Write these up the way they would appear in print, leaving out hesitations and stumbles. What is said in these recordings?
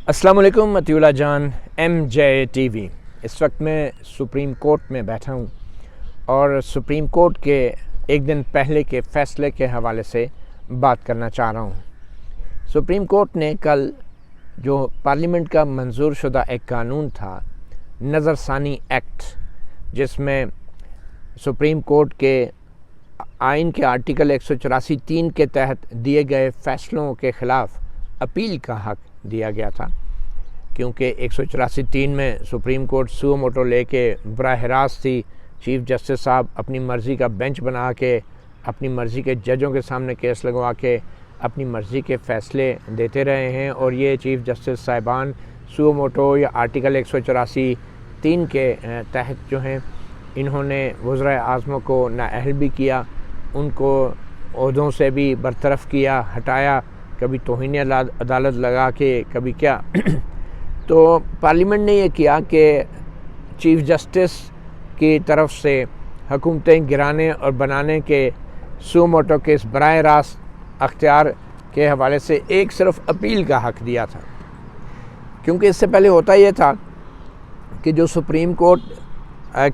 अस्सलाम वालेकुम मतिउल्लाह जान MJ TV। इस वक्त मैं सुप्रीम कोर्ट में बैठा हूँ और सुप्रीम कोर्ट के एक दिन पहले के फ़ैसले के हवाले से बात करना चाह रहा हूँ। सुप्रीम कोर्ट ने कल जो पार्लियामेंट का मंजूर शुदा एक कानून था, नज़रसानी एक्ट, जिसमें सुप्रीम कोर्ट के आइन के आर्टिकल 184(3) के तहत दिए गए फ़ैसलों के ख़िलाफ़ अपील का हक़ दिया गया था, क्योंकि 184(3) में सुप्रीम कोर्ट सुओ मोटो लेके बराह रास्त ही चीफ़ जस्टिस साहब अपनी मर्ज़ी का बेंच बना के अपनी मर्ज़ी के जजों के सामने केस लगवा के अपनी मर्ज़ी के फ़ैसले देते रहे हैं। और ये चीफ़ जस्टिस साहिबान सुओ मोटो या आर्टिकल 184(3) के तहत जो हैं, इन्होंने वज़राए आज़मों को नाअहल भी किया, उनको ओहदों से भी बरतरफ़ किया, हटाया, कभी तौहीन अदालत लगा के, कभी क्या। तो पार्लियामेंट ने ये किया कि चीफ़ जस्टिस की तरफ से हुकूमतें गिराने और बनाने के सुओ मोटो के इस बराह रास्त अख्तियार के हवाले से एक सिर्फ अपील का हक़ दिया था। क्योंकि इससे पहले होता ये था कि जो सुप्रीम कोर्ट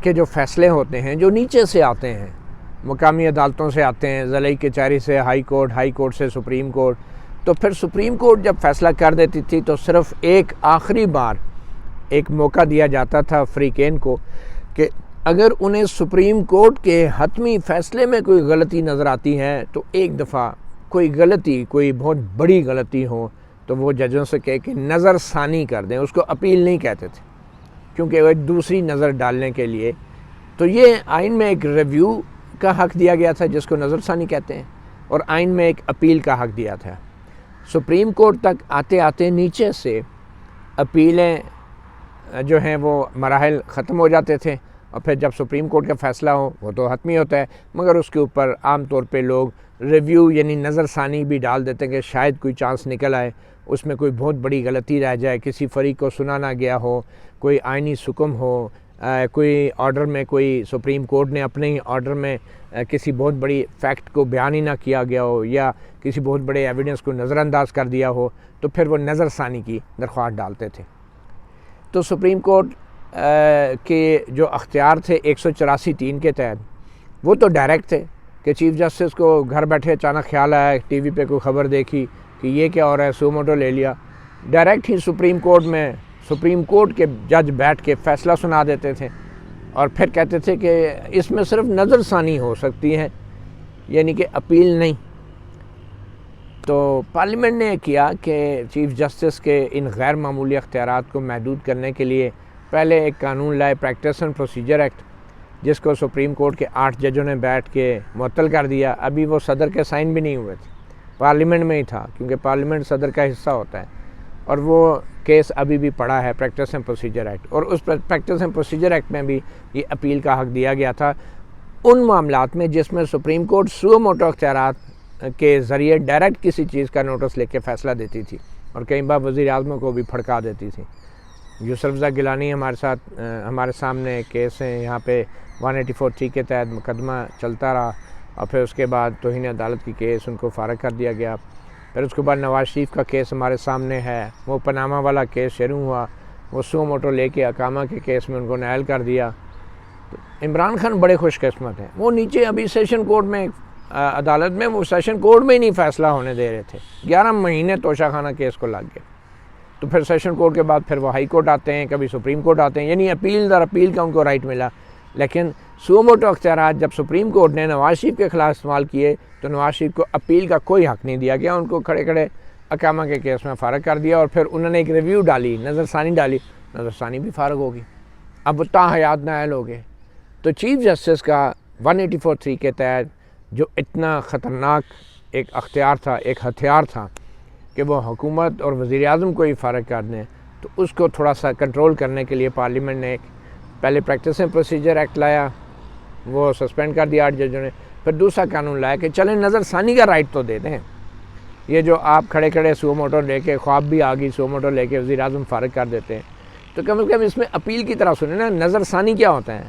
के जो फ़ैसले होते हैं, जो नीचे से आते हैं, मुकामी अदालतों से आते हैं, ज़िले कचहरी से हाई कोर्ट से सुप्रीम कोर्ट, तो फिर सुप्रीम कोर्ट जब फ़ैसला कर देती थी तो सिर्फ़ एक आखिरी बार एक मौका दिया जाता था फ़रीक़ैन को कि अगर उन्हें सुप्रीम कोर्ट के हतमी फ़ैसले में कोई गलती नज़र आती है, तो एक दफ़ा कोई गलती, कोई बहुत बड़ी गलती हो, तो वो जजों से कहे कि नज़रसानी कर दें। उसको अपील नहीं कहते थे, क्योंकि वो दूसरी नज़र डालने के लिए। तो ये आइन में एक रिव्यू का हक़ दिया गया था, जिसको नज़रसानी कहते हैं, और आइन में एक अपील का हक़ दिया था। सुप्रीम कोर्ट तक आते आते नीचे से अपीलें जो हैं वो मराहल ख़त्म हो जाते थे, और फिर जब सुप्रीम कोर्ट का फ़ैसला हो वो तो हतमी होता है, मगर उसके ऊपर आम तौर पे लोग रिव्यू यानी नज़रसानी भी डाल देते हैं कि शायद कोई चांस निकल आए, उसमें कोई बहुत बड़ी गलती रह जाए, किसी फ़रीक को सुना ना गया हो, कोई आइनी सुकम हो, कोई ऑर्डर में, कोई सुप्रीम कोर्ट ने अपने ही ऑर्डर में किसी बहुत बड़ी फ़ैक्ट को बयान ही ना किया गया हो, या किसी बहुत बड़े एविडेंस को नज़रअंदाज कर दिया हो, तो फिर वो नज़रसानी की दरख्वास्त डालते थे। तो सुप्रीम कोर्ट के जो अख्तियार थे 184(3) के तहत, वो तो डायरेक्ट थे कि चीफ़ जस्टिस को घर बैठे अचानक ख्याल आया, टीवी पे कोई ख़बर देखी कि ये क्या हो रहा है, सुओ मोटो ले लिया, डायरेक्ट ही सुप्रीम कोर्ट में सुप्रीम कोर्ट के जज बैठ के फ़ैसला सुना देते थे, और फिर कहते थे कि इसमें सिर्फ नज़रसानी हो सकती है, यानी कि अपील नहीं। तो पार्लियामेंट ने किया कि चीफ़ जस्टिस के इन गैर मामूली अख्तियारात को महदूद करने के लिए पहले एक कानून लाए, प्रैक्टिस एंड प्रोसीजर एक्ट, जिसको सुप्रीम कोर्ट के 8 जजों ने बैठ के मुअत्तल कर दिया। अभी वो सदर के साइन भी नहीं हुए थे, पार्लियामेंट में ही था, क्योंकि पार्लियामेंट सदर का हिस्सा होता है, और वो केस अभी भी पड़ा है, प्रैक्टिस एंड प्रोसीजर एक्ट। और उस प्रैक्टिस एंड प्रोसीजर एक्ट में भी ये अपील का हक़ दिया गया था उन मामलात में जिसमें सुप्रीम कोर्ट सुओ मोटो अख्तियारात के ज़रिए डायरेक्ट किसी चीज़ का नोटिस लेके फ़ैसला देती थी, और कई बार वज़ीर आज़म को भी भड़का देती थी। यूसुफ़ज़ई गिलानी हमारे सामने केस है, यहाँ पे 184(3) के तहत मुकदमा चलता रहा, और फिर उसके बाद तौहीन अदालत की केस, उनको फ़ारग कर दिया गया। फिर उसके बाद नवाज़ शरीफ का केस हमारे सामने है, वो पनामा वाला केस शुरू हुआ, वो सुओ मोटो लेके अकामा के केस में उनको नाअहल कर दिया। तो इमरान खान बड़े खुशकिस्मत हैं, वो नीचे अभी सेशन कोर्ट में अदालत में, वो सेशन कोर्ट में ही नहीं फ़ैसला होने दे रहे थे, 11 महीने तोशाखाना केस को लग गए। तो फिर सेशन कोर्ट के बाद फिर वो हाई कोर्ट आते हैं, कभी सुप्रीम कोर्ट आते हैं, यानी अपील दर अपील का उनको राइट मिला। लेकिन सुओ मोटो अख्तियारात जब सुप्रीम कोर्ट ने नवाज़ शरीफ के ख़िलाफ़ इस्तेमाल किए, तो नवाज़ शरीफ को अपील का कोई हक़ नहीं दिया गया, उनको खड़े खड़े अकामा के केस में फ़ारग कर दिया। और फिर उन्होंने एक रिव्यू डाली, नज़रसानी डाली, नज़रसानी भी फ़ारग होगी, अब वो ताहयात नाअहल हो गए। तो चीफ़ जस्टिस का 184(3) के तहत जो इतना ख़तरनाक एक अख्तियार था, एक हथियार था कि वो हुकूमत और वज़ीर आज़म को ही फ़ारग कर दें, तो उसको थोड़ा सा कंट्रोल करने के लिए पार्लियामेंट ने एक पहले प्रैक्टिस एंड प्रोसीजर एक्ट लाया, वो सस्पेंड कर दिया 8 जजों ने। फिर दूसरा कानून लाया कि चलें नज़रसानी का राइट तो दे दें, ये जो आप खड़े खड़े सुओ मोटो लेके, ख्वाब भी आ गई, सुओ मोटो लेके वज़ीर आज़म फ़ारग कर देते हैं, तो कम से कम इसमें अपील की तरह सुने ना। नज़रसानी क्या होता है?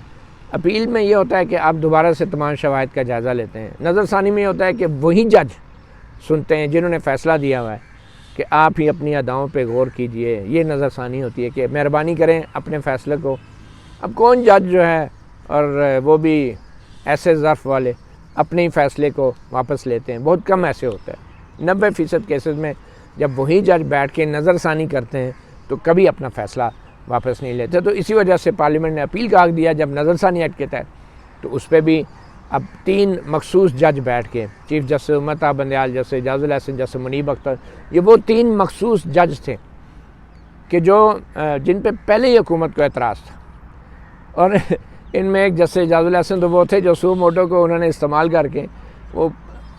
अपील में ये होता है कि आप दोबारा से तमाम शवाहिद का जायज़ा लेते हैं। नज़रसानी में होता है कि वही जज सुनते हैं जिन्होंने फ़ैसला दिया हुआ है कि आप ही अपनी अदाओं पे गौर कीजिए। ये नज़रसानी होती है कि मेहरबानी करें अपने फ़ैसले को। अब कौन जज जो है, और वो भी ऐसे ज़र्फ़ वाले, अपने ही फ़ैसले को वापस लेते हैं। बहुत कम ऐसे होता है। 90% केसेस में जब वही जज बैठ के नज़रसानी करते हैं तो कभी अपना फ़ैसला वापस नहीं लेते। तो इसी वजह से पार्लियामेंट ने अपील का हक़ दिया जब नज़रसानी एक्ट के तहत, तो उस पर भी अब 3 मखसूस जज बैठ के, चीफ जस्टिस उम्मत बंदयाल, जस्टिस एजाजुल हसन, जस्टिस मुनीब अख्तर, ये वो 3 मखसूस जज थे कि जो जिन पे पहले ही हुकूमत को एतराज़ था। और इनमें एक जस्टिस एजाजुल हसन तो वो थे जो सू मोटो को उन्होंने इस्तेमाल करके वो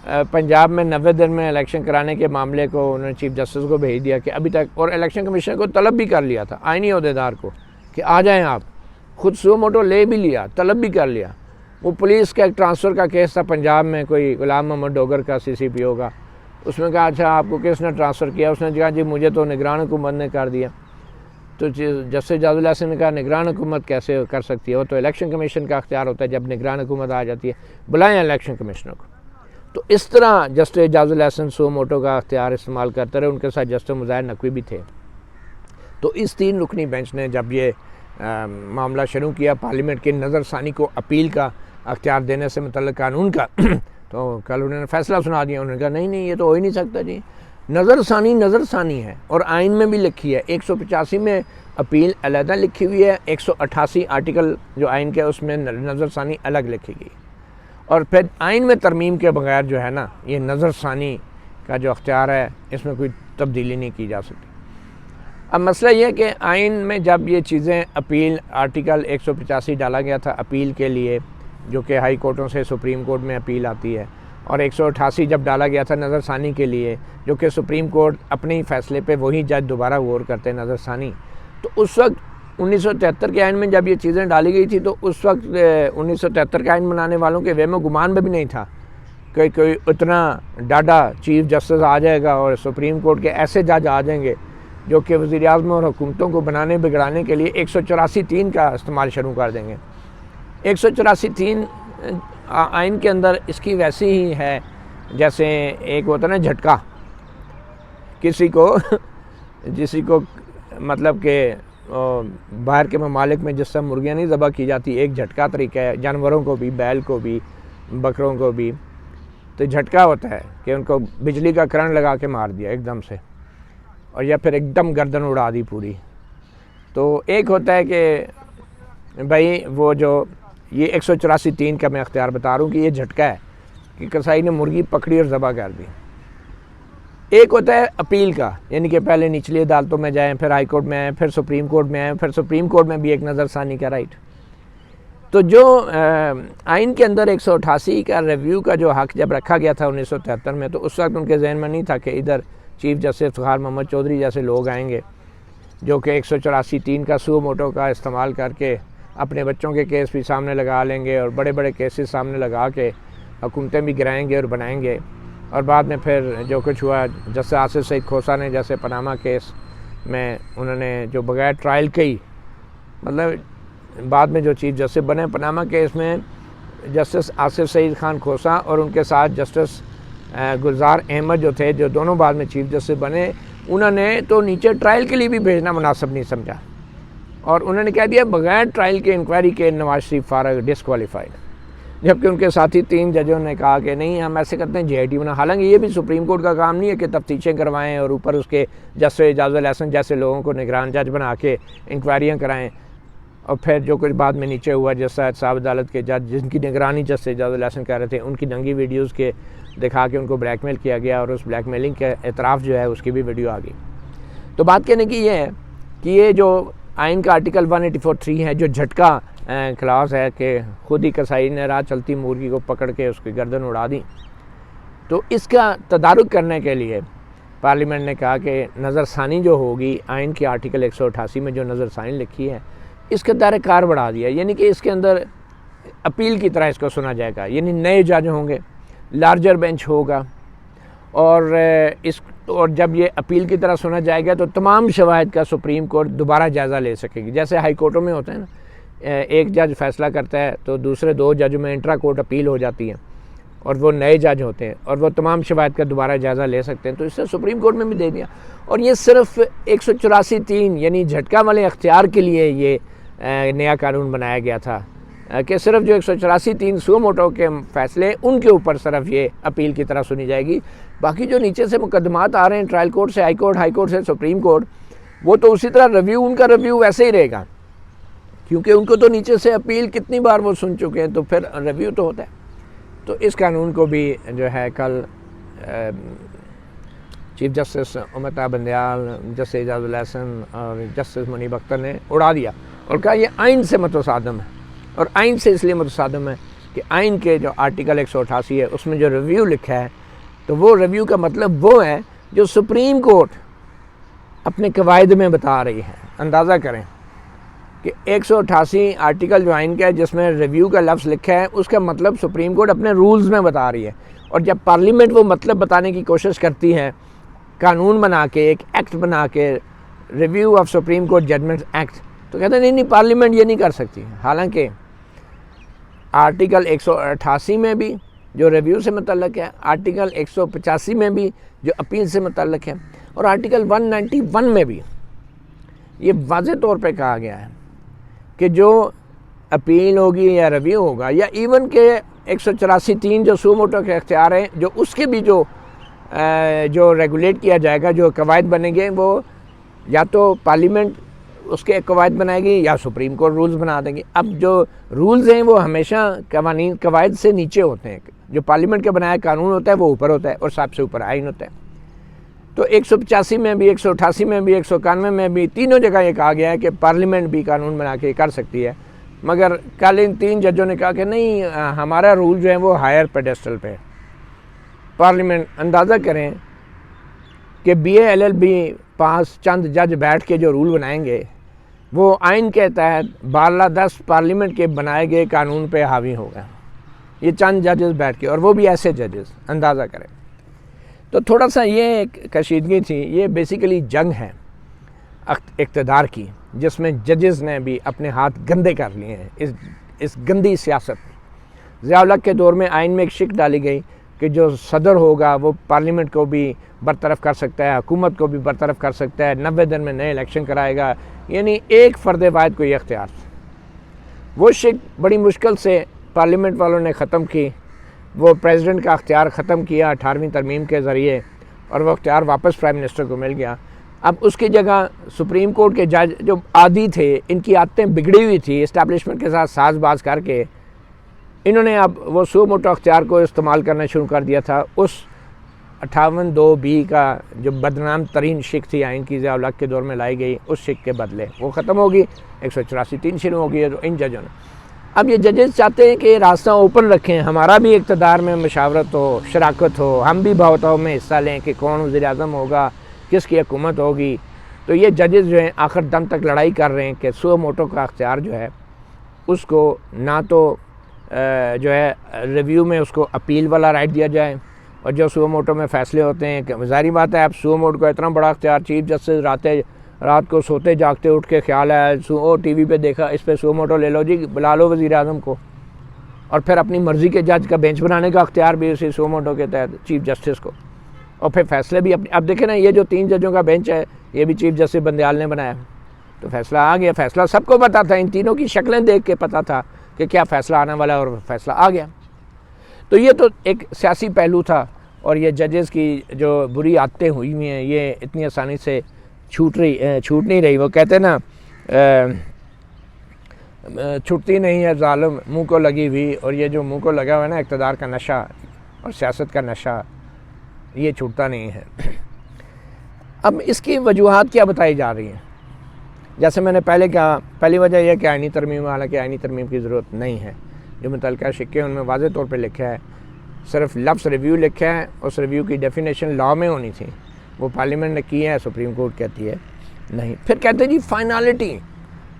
पंजाब में 90 दिन में इलेक्शन कराने के मामले को उन्होंने चीफ जस्टिस को भेज दिया कि अभी तक, और इलेक्शन कमीशन को तलब भी कर लिया था, आइनी अहदेदार को, कि आ जाएं आप। खुद सू मोटो ले भी लिया, तलब भी कर लिया। वो पुलिस का एक ट्रांसफ़र का केस था पंजाब में, कोई गुलाम मोहम्मद डोगर का CCPO का, उसमें कहा अच्छा आपको किसने ट्रांसफ़र किया? उसने कहा जी मुझे तो निगरान हुकूमत ने कर दिया। तो जस्टिस एजाजुल हसन ने कहा निगरान हुकूमत कैसे कर सकती है, वो तो इलेक्शन कमीशन का अख्तियार होता है, जब निगरान हुकूमत आ जाती है बुलाएं इलेक्शन कमिश्नर को। तो इस तरह जस्टिस एजाजुल हसन सू मोटो का अख्तियार इस्तेमाल करते रहे। उनके साथ जस्टिस मुज़ाहिर नकवी भी थे। तो इस 3 रुकनी बेंच ने जब ये मामला शुरू किया पार्लियामेंट की नज़रसानी को अपील का अख्तियार देने से मुतल्लिक़ कानून का, तो कल उन्होंने फ़ैसला सुना दिया। उन्होंने कहा नहीं ये तो हो ही नहीं सकता जी, नज़रसानी है, और आइन में भी लिखी है। 185 में अपील अलहदा लिखी हुई है, 188 आर्टिकल जो आइन के उसमें नज़रसानी अलग लिखी गई, और फिर आइन में तरमीम के बगैर जो है ना, ये नज़रसानी का जो अख्तियार है इसमें कोई तब्दीली नहीं की जा सकती। अब मसला ये है कि आइन में जब ये चीज़ें अपील आर्टिकल 185 डाला गया था अपील के लिए, जो कि हाई कोर्टों से सुप्रीम कोर्ट में अपील आती है, और 188 जब डाला गया था नज़रसानी के लिए, जो कि सुप्रीम कोर्ट अपने ही फ़ैसले पे वही जज दोबारा गौर करते हैं नज़रसानी। तो उस वक्त 1973 के आइन में जब ये चीज़ें डाली गई थी, तो उस वक्त 1973 के आइन बनाने वालों के वहम गुमान में भी नहीं था कि कोई इतना डाडा चीफ जस्टिस आ जाएगा और सुप्रीम कोर्ट के ऐसे जज आ जाएंगे जो कि वज़ीर आज़म और हुकूमतों को बनाने बिगड़ाने के लिए 184(3) का इस्तेमाल शुरू कर देंगे। 184(3) आइन के अंदर इसकी वैसी ही है जैसे एक होता है ना झटका, किसी को मतलब कि बाहर के ममालिक में जिस तरह मुर्गियाँ नहीं ज़बह की जाती, एक झटका तरीका है, जानवरों को भी, बैल को भी, बकरों को भी। तो झटका होता है कि उनको बिजली का करंट लगा के मार दिया एकदम से, और या फिर एकदम गर्दन उड़ा दी पूरी। तो एक होता है कि भाई वो जो ये 184(3) का मैं अख्तियार बता रहा हूँ कि ये झटका है कि कसाई ने मुर्गी पकड़ी और ज़बह कर दी। एक होता है अपील का, यानी कि पहले निचली अदालतों में जाएं, फिर हाई कोर्ट में आएँ, फिर सुप्रीम कोर्ट में आएँ, फिर सुप्रीम कोर्ट में भी एक नज़रसानी का राइट। तो जो आइन के अंदर 188 का रिव्यू का जो हक़ जब रखा गया था 1973 में, तो उस वक्त उनके जहन में नहीं था कि इधर चीफ जस्टिस इफ्तिखार मोहम्मद चौधरी जैसे लोग आएंगे जो कि 184(3) का सू मोटो का इस्तेमाल करके अपने बच्चों के केस भी सामने लगा लेंगे और बड़े बड़े केसेस सामने लगा के हुकूमतें भी गिराएंगे और बनाएंगे। और बाद में फिर जो कुछ हुआ, जैसे आसिफ सईद खोसा ने जैसे पनामा केस में उन्होंने जो बगैर ट्रायल के ही, मतलब बाद में जो चीफ जस्टिस बने पनामा केस में, जस्टिस आसिफ सईद खान खोसा और उनके साथ जस्टिस गुलजार अहमद जो थे, जो दोनों बाद में चीफ जस्टिस बने, उन्होंने तो नीचे ट्रायल के लिए भी भेजना मुनासिब नहीं समझा, और उन्होंने कह दिया बगैर ट्रायल के इंक्वायरी के नवाज शरीफ फारग, डिस्क्वालीफाइड। जबकि उनके साथी 3 जजों ने कहा कि नहीं हम ऐसे करते हैं JIT बना। हालांकि ये भी सुप्रीम कोर्ट का काम नहीं है कि तफ्तीशें करवाएं और ऊपर उसके जस्टिस एजाजुल हसन जैसे लोगों को निगरान जज बना के इंक्वायरियाँ कराएं, और फिर जो कुछ बाद में नीचे हुआ, जैसा साहब अदालत के जज जिनकी निगरानी जस्टिस एजाजुल हसन कर रहे थे, उनकी नंगी वीडियोज़ के दिखा के उनको ब्लैकमेल किया गया, और उस ब्लैकमेलिंग के एतराफ़ जो है उसकी भी वीडियो आ गई। तो बात कहने की ये है कि ये जो आइन का आर्टिकल 184(3) है, जो झटका क्लास है कि खुद ही कसाई ने राह चलती मुर्गी को पकड़ के उसकी गर्दन उड़ा दी, तो इसका तदारुक करने के लिए पार्लियामेंट ने कहा कि नज़रसानी जो होगी आइन के आर्टिकल 188 में जो नज़रसानी लिखी है, इसका दायरा कार बढ़ा दिया, यानी कि इसके अंदर अपील की तरह इसको सुना जाएगा, यानी नए जज होंगे, लार्जर बेंच होगा, और जब ये अपील की तरह सुना जाएगा तो तमाम शवाहिद का सुप्रीम कोर्ट दोबारा जायज़ा ले सकेगी। जैसे हाई कोर्टों में होता है ना, एक जज फैसला करता है तो दूसरे 2 जज में इंट्रा कोर्ट अपील हो जाती है, और वो नए जज होते हैं और वो तमाम शवाहिद का दोबारा जायज़ा ले सकते हैं। तो इससे सुप्रीम कोर्ट में भी दे दिया। और ये सिर्फ 184(3) यानी झटका वाले अख्तियार के लिए ये नया कानून बनाया गया था कि सिर्फ जो 184(3) सुओ मोटो के फ़ैसले उनके ऊपर सिर्फ ये अपील की तरह सुनी जाएगी। बाकी जो नीचे से मुकदमात आ रहे हैं ट्रायल कोर्ट से, हाई कोर्ट से सुप्रीम कोर्ट, वो तो उसी तरह रिव्यू, उनका रिव्यू वैसे ही रहेगा, क्योंकि उनको तो नीचे से अपील कितनी बार वो सुन चुके हैं, तो फिर रिव्यू तो होता है। तो इस कानून को भी जो है कल chief justice Umar Ata Bandial, justice Ijazul Hassan और जस्टिस मुनीब अख्तर ने उड़ा दिया और कहा यह आइन से मुतसादम है। और आइन से इसलिए मुतसादम है कि आइन के जो आर्टिकल 188 है उसमें जो रिव्यू लिखा है, तो वो रिव्यू का मतलब वो है जो सुप्रीम कोर्ट अपने कवायद में बता रही है। अंदाज़ा करें कि 188 आर्टिकल जो आइन का है जिसमें रिव्यू का लफ्ज़ लिखा है, उसका मतलब सुप्रीम कोर्ट अपने रूल्स में बता रही है। और जब पार्लियामेंट वो मतलब बताने की कोशिश करती है कानून बना के, एक एक्ट बना के, review of Supreme Court judgement act, तो कहते हैं नहीं पार्लियामेंट ये नहीं कर सकती। हालांकि आर्टिकल 188 में भी जो रिव्यू से मुतल्लक है, आर्टिकल 185 में भी जो अपील से मुतल्लक है, और आर्टिकल 191 में भी ये वाज़ेह तौर पे कहा गया है कि जो अपील होगी या रिव्यू होगा या इवन के 184(3) जो सुओ मोटो के अख्तियार हैं, जो उसके भी जो रेगुलेट किया जाएगा, जो कवायद बनेंगे, वो या तो पार्लियामेंट उसके कवायद बनाएगी या सुप्रीम कोर्ट रूल्स बना देंगे। अब जो रूल्स हैं वो हमेशा कवायद से नीचे होते हैं। जो पार्लियामेंट का बनाया कानून होता है वो ऊपर होता है और सबसे ऊपर आइन होता है। तो 185 में भी, 188 में भी, 191 में भी, तीनों जगह ये कहा गया है कि पार्लियामेंट भी कानून बना के कर सकती है। मगर कल इन 3 जजों ने कहा कि नहीं, हमारा रूल जो है वो हायर पेडेस्टल पे है। पार्लियामेंट, अंदाज़ा करें कि BA LLB पास चंद जज बैठ के जो रूल बनाएंगे वो आइन के तहत 12-10 पार्लियामेंट के बनाए गए कानून पे हावी होगा। ये चंद जजेस बैठ के, और वो भी ऐसे जजेस, अंदाज़ा करें। तो थोड़ा सा ये एक कशीदगी थी। ये बेसिकली जंग है इक़्तिदार की, जिसमें जजेस ने भी अपने हाथ गंदे कर लिए हैं इस गंदी सियासत में। ज़िया-उल-हक के दौर में आइन में एक शिक डाली गई कि जो सदर होगा वो पार्लियामेंट को भी बरतरफ कर सकता है, हुकूमत को भी बरतरफ कर सकता है, 90 दिन में नए इलेक्शन कराएगा, यानी एक फ़र्द वाहिद को ये अख्तियार। वो शिक बड़ी मुश्किल से पार्लियामेंट वालों ने ख़त्म की। वो प्रेसिडेंट का अख्तियार ख़त्म किया 18वीं तरमीम के ज़रिए, और वो अख्तियार वापस प्राइम मिनिस्टर को मिल गया। अब उसकी जगह सुप्रीम कोर्ट के जज जो आदी थे, इनकी आदतें बिगड़ी हुई थी, इस्टेब्लिशमेंट के साथ साजबाज करके इन्होंने अब वो सुओ मोटो अख्तियार को इस्तेमाल करना शुरू कर दिया था। उस 58(2)B का जो बदनाम तरीन शिक थी आइन की, ज़िया-उल-हक के दौर में लाई गई, उस शिक के बदले वो ख़त्म होगी। 184(3) शुरू हो गई है तो इन जजों ने। अब ये जजेस चाहते हैं कि रास्ता ओपन रखें, हमारा भी इक़्तिदार में मशावरत हो, शराकत हो, हम भी बहुताओं में हिस्सा लें कि कौन वज़ीर-ए-आज़म होगा, किसकी हुकूमत होगी। तो ये जजेस जो हैं आखिर दम तक लड़ाई कर रहे हैं कि सुओ मोटो का अख्तियार जो है उसको ना तो जो है रिव्यू में उसको अपील वाला राइट दिया जाए, और जो सुओ मोटो में फ़ैसले होते हैं, ज़ाहिर बात है, अब सुओ मोटो को इतना बड़ा अख्तियार, चीफ जस्टिस रात को सोते जागते उठ के ख्याल है TV पे देखा, इस पर सुओ मोटो ले लो जी, बुला लो वज़ीर-ए-आज़म को, और फिर अपनी मर्ज़ी के जज का बेंच बनाने का अख्तियार भी उसी सुओ मोटो के तहत चीफ जस्टिस को, और फिर फैसले भी अपने। अब देखें ना, ये जो 3 जजों का बेंच है ये भी चीफ जस्टिस बंदयाल ने बनाया, तो फैसला आ गया। फैसला सबको पता था, इन तीनों की शक्लें देख के पता था कि क्या फ़ैसला आने वाला है, और फैसला आ गया। तो ये तो एक सियासी पहलू था, और ये जजेस की जो बुरी आदतें हुई हुई हैं ये इतनी आसानी से छूट नहीं रही। वो कहते हैं ना, छूटती नहीं है ज़ालिम मुँह को लगी हुई, और ये जो मुँह को लगा हुआ है ना इक़्तिदार का नशा और सियासत का नशा, ये छूटता नहीं है। अब इसकी वजूहात क्या बताई जा रही हैं? जैसे मैंने पहले कहा, पहली वजह यह कि आइनी तरमीम, हालांकि आइनी तरमीम की ज़रूरत नहीं है। जो मुतल्लिका शिक्के उनमें वाज़ेह तौर पे लिखा है, सिर्फ लफ्ज़ रिव्यू लिखा है, उस रिव्यू की डेफिनेशन लॉ में होनी थी, वो पार्लियामेंट ने की है, सुप्रीम कोर्ट कहती है नहीं। फिर कहते हैं जी फाइनलिटी,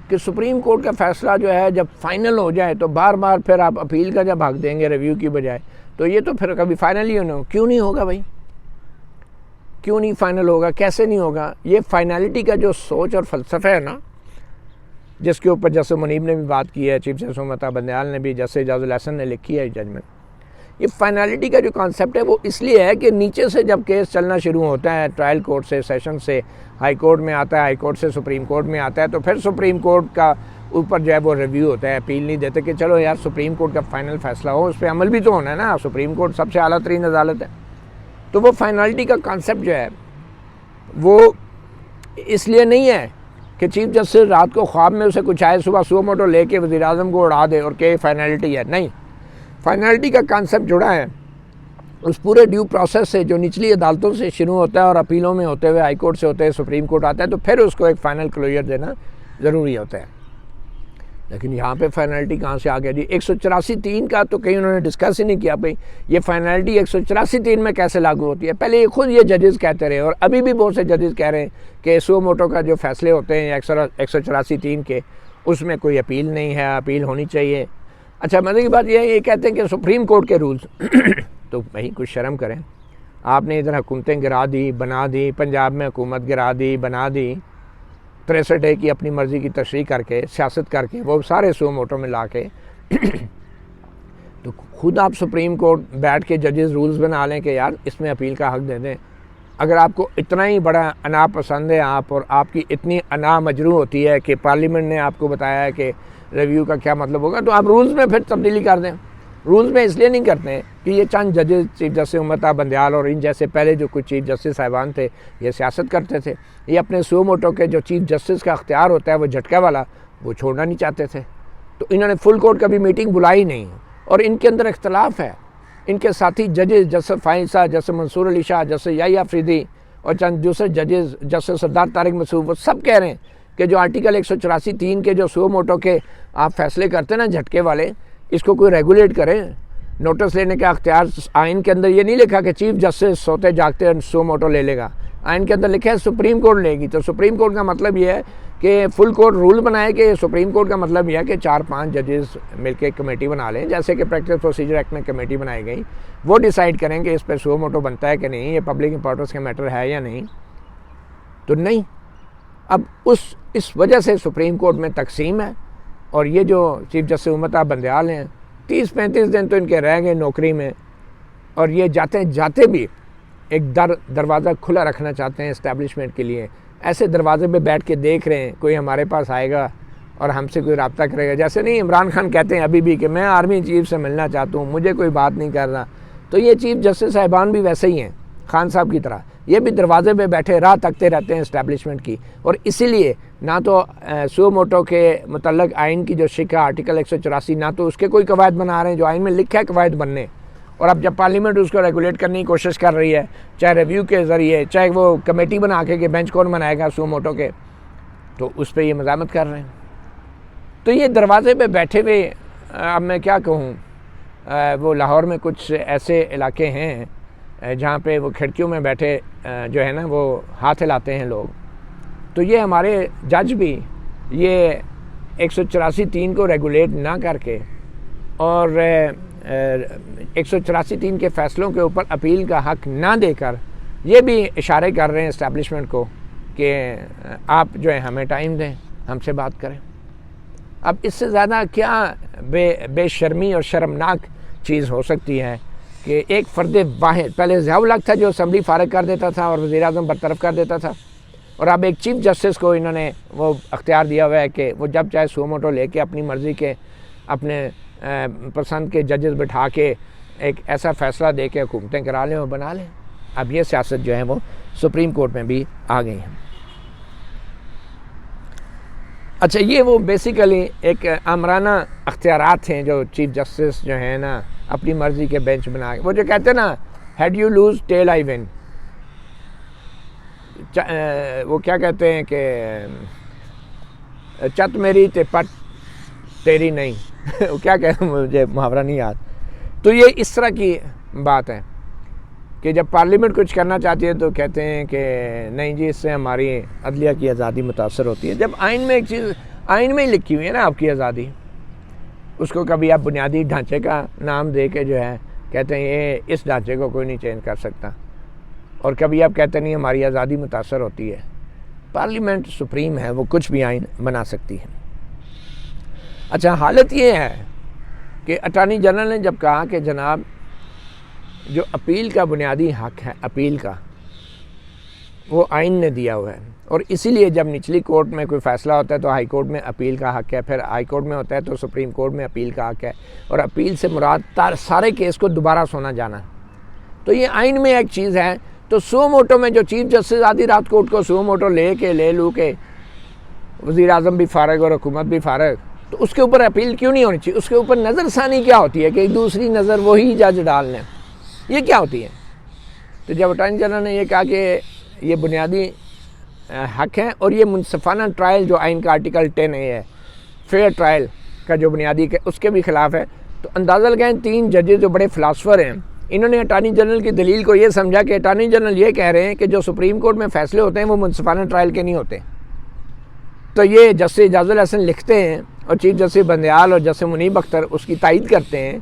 कि सुप्रीम कोर्ट का फ़ैसला जो है जब फाइनल हो जाए तो बार बार फिर आप अपील का जब भाग देंगे रिव्यू की बजाय, तो ये तो फिर कभी फाइनल ही होना हो। क्यों नहीं होगा भाई, क्यों नहीं फ़ाइनल होगा, कैसे नहीं होगा? ये फाइनलिटी का जो सोच और फ़लसफ़ा है ना, जिसके ऊपर जस्टिस मुनीब ने भी बात की है, चीफ जस्टिस उमता बंदयाल ने भी, जस्टिस एजाजुल हसन ने लिखी है जजमेंट, ये फाइनलिटी का जो कॉन्सेप्ट है वो इसलिए है कि नीचे से जब केस चलना शुरू होता है, ट्रायल कोर्ट से, सेशन से हाई कोर्ट में आता है, हाई कोर्ट से सुप्रीम कोर्ट में आता है, तो फिर सुप्रीम कोर्ट का ऊपर जो है वो रिव्यू होता है। अपील नहीं देते कि चलो यार सुप्रीम कोर्ट का फाइनल फैसला हो, उस पर अमल भी तो होना है ना। सुप्रीम कोर्ट सबसे आला तरीन अदालत है। तो वो फाइनलिटी का कॉन्सेप्ट जो है वो इसलिए नहीं है कि चीफ जस्टिस रात को ख्वाब में उसे कुछ आए, सुबह सुओ मोटो लेके वज़ीर आज़म को उड़ा दे और के फाइनलिटी है। नहीं, फाइनलिटी का कॉन्सेप्ट जुड़ा है उस पूरे ड्यू प्रोसेस से जो निचली अदालतों से शुरू होता है और अपीलों में होते हुए हाई कोर्ट से होते हुए सुप्रीम कोर्ट आता है, तो फिर उसको एक फ़ाइनल क्लोजर देना ज़रूरी होता है। लेकिन यहाँ पे फाइनलिटी कहाँ से आ गया जी? 184(3) का तो कहीं उन्होंने डिस्कस ही नहीं किया। भाई ये फाइनलिटी 184(3) में कैसे लागू होती है? पहले खुद ये जजेस कहते रहे और अभी भी बहुत से जजेस कह रहे हैं कि सुओ मोटो का जो फैसले होते हैं 184(3) के, उसमें कोई अपील नहीं है, अपील होनी चाहिए। अच्छा, मज़े की बात यह है, ये कहते हैं कि सुप्रीम कोर्ट के रूल्स तो भाई कुछ शर्म करें। आपने इधर हुकूमतें गिरा दी, बना दी, पंजाब में हुकूमत गिरा दी, बना दी, 63A की अपनी मर्ज़ी की तशरीह करके, सियासत करके, वो सारे सुओ मोटो में ला के तो खुद आप सुप्रीम कोर्ट बैठ के जजेस रूल्स बना लें कि यार इसमें अपील का हक दे दें। अगर आपको इतना ही बड़ा अना पसंद है आप, और आपकी इतनी अना मजरू होती है कि पार्लियामेंट ने आपको बताया है कि रिव्यू का क्या मतलब होगा, तो आप रूल्स में फिर तब्दीली कर दें। रूल्स में इसलिए नहीं करते हैं कि ये चंद जजेस, चीफ जस्टिस उमता बंदयाल और इन जैसे पहले जो कुछ चीफ जस्टिस साहिबान थे, ये सियासत करते थे। ये अपने सुओ मोटो के जो चीफ जस्टिस का अख्तियार होता है वो झटका वाला, वो छोड़ना नहीं चाहते थे। तो इन्होंने फुल कोर्ट का भी मीटिंग बुलाई नहीं, और इनके अंदर इख्तलाफ है। इनके साथी जजेस justice Faisal, justice Mansoor Ali Shah, justice Yahya Afridi और चंद दूसरे जजेस, जस्टिस सरदार तारिक मसूद, वो सब कह रहे हैं कि जो आर्टिकल 184(3) के जो सुओ मोटो के आप फैसले करते हैं ना झटके वाले, इसको कोई रेगुलेट करें। नोटिस लेने का अख्तियार आइन के अंदर ये नहीं लिखा कि चीफ जस्टिस सोते जागते सुओ मोटो ले लेगा। आइन के अंदर लिखा है सुप्रीम कोर्ट लेगी। तो सुप्रीम कोर्ट का मतलब ये है कि फुल कोर्ट रूल बनाए कि सुप्रीम कोर्ट का मतलब यह है कि 4-5 जजेस मिलकर एक कमेटी बना लें, जैसे कि प्रैक्टिस प्रोसीजर एक्ट में कमेटी बनाई गई। वो डिसाइड करें कि इस पर सुओ मोटो बनता है कि नहीं, ये पब्लिक इंपॉर्टेंस का मैटर है या नहीं। तो नहीं, अब इस वजह से सुप्रीम कोर्ट में तकसीम है। और ये जो चीफ जस्टिस उमता बंदयाल हैं, 30-35 दिन तो इनके रह गए नौकरी में, और ये जाते जाते भी एक दरवाज़ा खुला रखना चाहते हैं इस्टेब्लिशमेंट के लिए। ऐसे दरवाजे पे बैठ के देख रहे हैं कोई हमारे पास आएगा और हमसे कोई रब्ता करेगा। जैसे नहीं, इमरान खान कहते हैं अभी भी कि मैं आर्मी चीफ से मिलना चाहता हूँ, मुझे कोई बात नहीं कर रहा। तो ये चीफ जस्टिस साहिबान भी वैसे ही हैं, खान साहब की तरह। ये भी दरवाजे पे बैठे राह तकते रहते हैं इस्टेब्लिशमेंट की। और इसीलिए ना तो सुओ मोटो के मुतल्लक आइन की जो शिका आर्टिकल 184, ना तो उसके कोई कवायद बना रहे हैं जो आइन में लिखा है कवायद बनने। और अब जब पार्लियामेंट उसको रेगुलेट करने की कोशिश कर रही है, चाहे रिव्यू के ज़रिए, चाहे वो कमेटी बना के बेंच कौन बनाएगा सुओ मोटो के, तो उस पर ये मज़ामत कर रहे हैं। तो ये दरवाजे पे बैठे हुए, अब मैं क्या कहूँ, वो लाहौर में कुछ ऐसे इलाके हैं जहाँ पे वो खिड़कियों में बैठे जो है ना वो हाथ हिलाते हैं लोग। तो ये हमारे जज भी ये 184(3) को रेगुलेट ना करके और 184(3) के फ़ैसलों के ऊपर अपील का हक ना देकर ये भी इशारे कर रहे हैं इस्टेब्लिशमेंट को कि आप जो है हमें टाइम दें, हमसे बात करें। अब इससे ज़्यादा क्या बेशर्मी और शर्मनाक चीज़ हो सकती है कि एक फ़र्द वाहिद, पहले ज़िया-उल हक था जो असम्बली फ़ारिग कर देता था और वज़ीर-ए-आज़म बरतरफ कर देता था, और अब एक चीफ जस्टिस को इन्होंने वो अख्तियार दिया हुआ है कि वो जब चाहे सुओ मोटो लेके अपनी मर्ज़ी के अपने पसंद के जजेस बिठा के एक ऐसा फ़ैसला दे के हुकूमतें करा लें और बना लें। अब ये सियासत जो है वो सुप्रीम कोर्ट में भी आ गई है। अच्छा, ये वो बेसिकली एक आमराना अख्तियारात हैं जो चीफ जस्टिस जो है ना अपनी मर्ज़ी के बेंच बना के, वो जो कहते हैं ना head you lose tail I win, वो क्या कहते हैं कि चत मेरी ते पट तेरी नहीं वो क्या कहते हैं, मुझे मुहावरा नहीं याद। तो ये इस तरह की बात है कि जब पार्लियामेंट कुछ करना चाहती है तो कहते हैं कि नहीं जी, इससे हमारी अदलिया की आज़ादी मुतासर होती है। जब आइन में एक चीज़ आइन में ही लिखी हुई है ना आपकी आज़ादी, उसको कभी आप बुनियादी ढांचे का नाम दे के जो है कहते हैं ये इस ढांचे को कोई नहीं चेंज कर सकता, और कभी आप कहते नहीं हमारी आज़ादी मुतासर होती है। पार्लियामेंट सुप्रीम है, वो कुछ भी आइन बना सकती है। अच्छा, हालत ये है कि अटॉर्नी जनरल ने जब कहा कि जनाब जो अपील का बुनियादी हक है, अपील का, वो आइन ने दिया हुआ है। और इसीलिए जब निचली कोर्ट में कोई फ़ैसला होता है तो हाई कोर्ट में अपील का हक है, फिर हाई कोर्ट में होता है तो सुप्रीम कोर्ट में अपील का हक है। और अपील से मुराद सारे केस को दोबारा सुना जाना। तो ये आइन में एक चीज़ है। तो सो मोटो में जो चीफ जस्टिस आधी रात को उठ को सो मोटो ले लू के वज़ीर आज़म भी फ़ारग और हुकूमत भी फ़ारग, तो उसके ऊपर अपील क्यों नहीं होनी चाहिए? उसके ऊपर नज़रसानी क्या होती है कि दूसरी नज़र वही जज डाल लें, ये क्या होती है? तो जब अटॉर्नी जनरल ने ये कहा कि ये बुनियादी हक है और ये मुनसफ़ाना ट्रायल जो आइन का आर्टिकल 10A है, फेयर ट्रायल का जो बुनियादी है, उसके भी ख़िलाफ़ है, तो अंदाज़ा लगाएं 3 जजेस जो बड़े फ़िलासफ़र हैं, इन्होंने अटॉर्नी जनरल की दलील को ये समझा कि अटॉर्नी जनरल ये कह रहे हैं कि जो सुप्रीम कोर्ट में फ़ैसले होते हैं वो मुनसफ़ाना ट्रायल के नहीं होते। तो ये जस्टिस एजाजुल हसन लिखते हैं और चीफ जस्टिस बंदयाल और जस्टिस मुनीब अख्तर उसकी तायद करते हैं,